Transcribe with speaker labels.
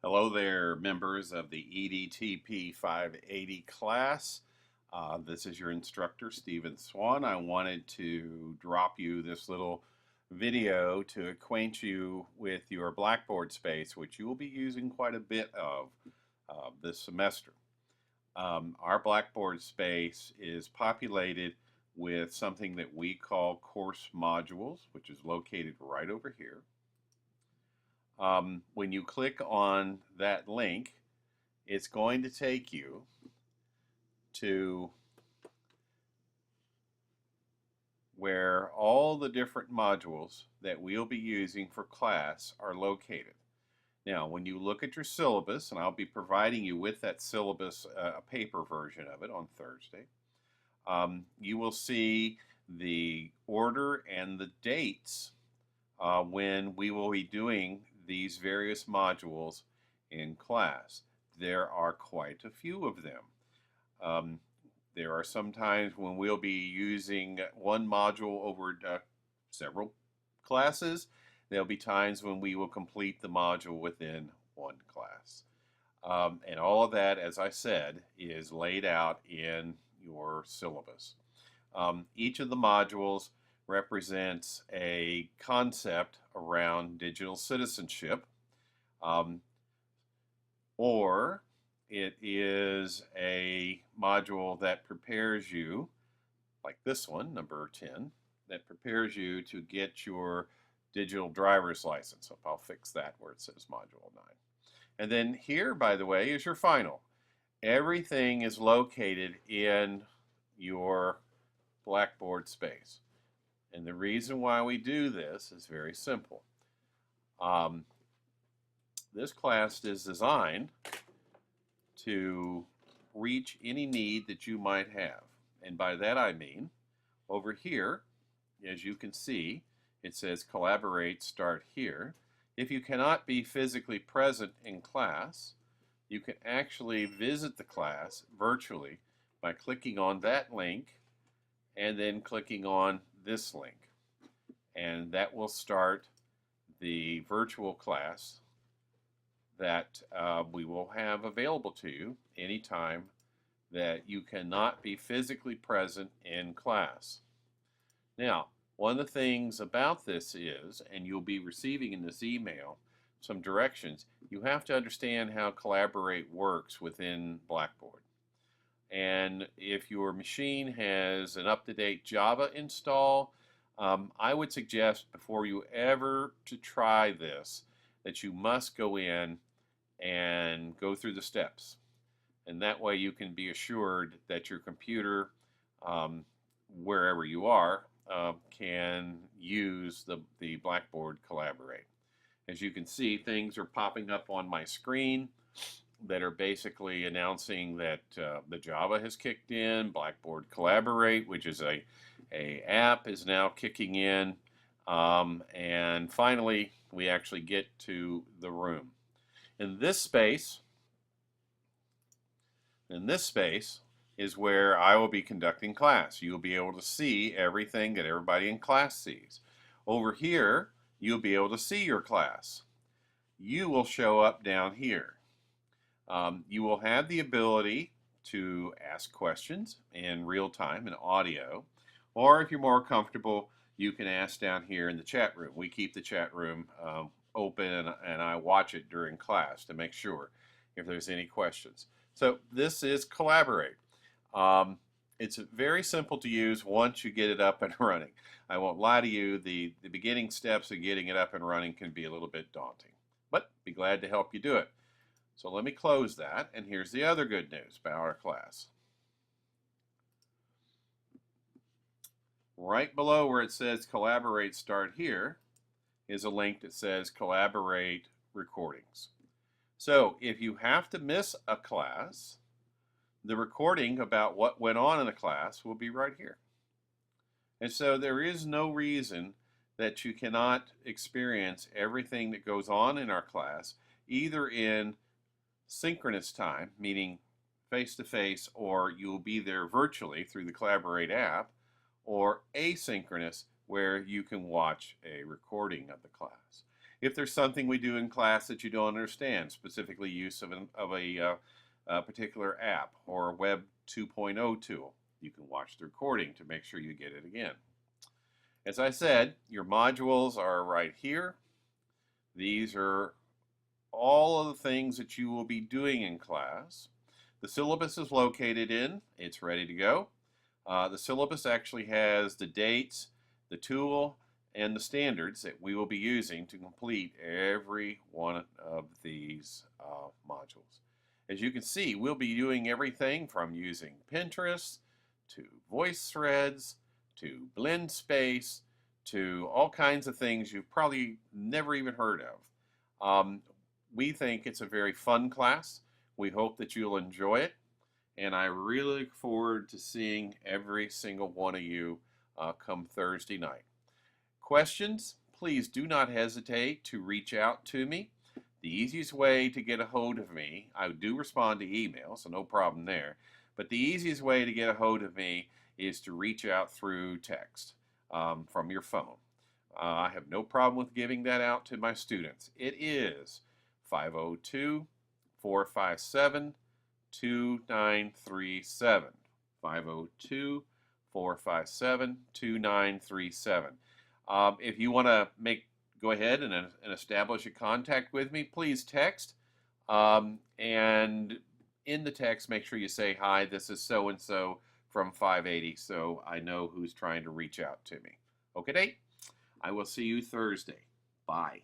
Speaker 1: Hello there, members of the EDTP 580 class. This is your instructor, Stephen Swan. I wanted to drop you this little video to acquaint you with your Blackboard space, which you will be using quite a bit of this semester. Our Blackboard space is populated with something that we call course modules, which is located right over here. When you click on that link, it's going to take you to where all the different modules that we'll be using for class are located. Now, when you look at your syllabus, and I'll be providing you with that syllabus, a paper version of it on Thursday, you will see the order and the dates when we will be doing these various modules in class. There are quite a few of them. There are some times when we'll be using one module over several classes. There'll be times when we will complete the module within one class. And all of that, as I said, is laid out in your syllabus. Each of the modules represents a concept around digital citizenship, or it is a module that prepares you, like this one, number 10, that prepares you to get your digital driver's license. So I'll fix that where it says module 9. And then here, by the way, is your final. Everything is located in your Blackboard space. And the reason why we do this is very simple. This class is designed to reach any need that you might have. And by that I mean, over here, as you can see, it says collaborate, start here. If you cannot be physically present in class, you can actually visit the class virtually by clicking on that link and then clicking on this link, and that will start the virtual class that we will have available to you anytime that you cannot be physically present in class. Now, one of the things about this is, and you'll be receiving in this email some directions, you have to understand how Collaborate works within Blackboard. And if your machine has an up-to-date Java install, I would suggest before you ever to try this that you must go in and go through the steps. And that way you can be assured that your computer, wherever you are, can use the Blackboard Collaborate. As you can see, things are popping up on my screen that are basically announcing that the Java has kicked in, Blackboard Collaborate, which is a app, is now kicking in, and finally we actually get to the room. In this space is where I will be conducting class. You'll be able to see everything that everybody in class sees. Over here, you'll be able to see your class. You will show up down here. You will have the ability to ask questions in real time in audio, or if you're more comfortable, you can ask down here in the chat room. We keep the chat room open, and I watch it during class to make sure if there's any questions. So this is Collaborate. It's very simple to use once you get it up and running. I won't lie to you, the beginning steps of getting it up and running can be a little bit daunting, but be glad to help you do it. So let me close that, and here's the other good news about our class. Right below where it says Collaborate, start here is a link that says Collaborate recordings. So if you have to miss a class, the recording about what went on in the class will be right here. And so there is no reason that you cannot experience everything that goes on in our class, either in synchronous time, meaning face-to-face, or you'll be there virtually through the Collaborate app, or asynchronous, where you can watch a recording of the class. If there's something we do in class that you don't understand, specifically use of a particular app or a Web 2.0 tool, you can watch the recording to make sure you get it again. As I said, your modules are right here. These are all of the things that you will be doing in class. The syllabus is located in, it's ready to go. The syllabus actually has the dates, the tool, and the standards that we will be using to complete every one of these modules. As you can see, we'll be doing everything from using Pinterest to voice threads to blend space to all kinds of things you've probably never even heard of. We think it's a very fun class. We hope that you'll enjoy it, and I really look forward to seeing every single one of you come Thursday night. Questions? Please do not hesitate to reach out to me. The easiest way to get a hold of me, I do respond to email, so no problem there, but the easiest way to get a hold of me is to reach out through text from your phone. I have no problem with giving that out to my students. It is 502-457-2937. 502-457-2937. If you want to go ahead and establish a contact with me, please text. And in the text, make sure you say, hi, this is so-and-so from 580, so I know who's trying to reach out to me. Okay, I will see you Thursday. Bye.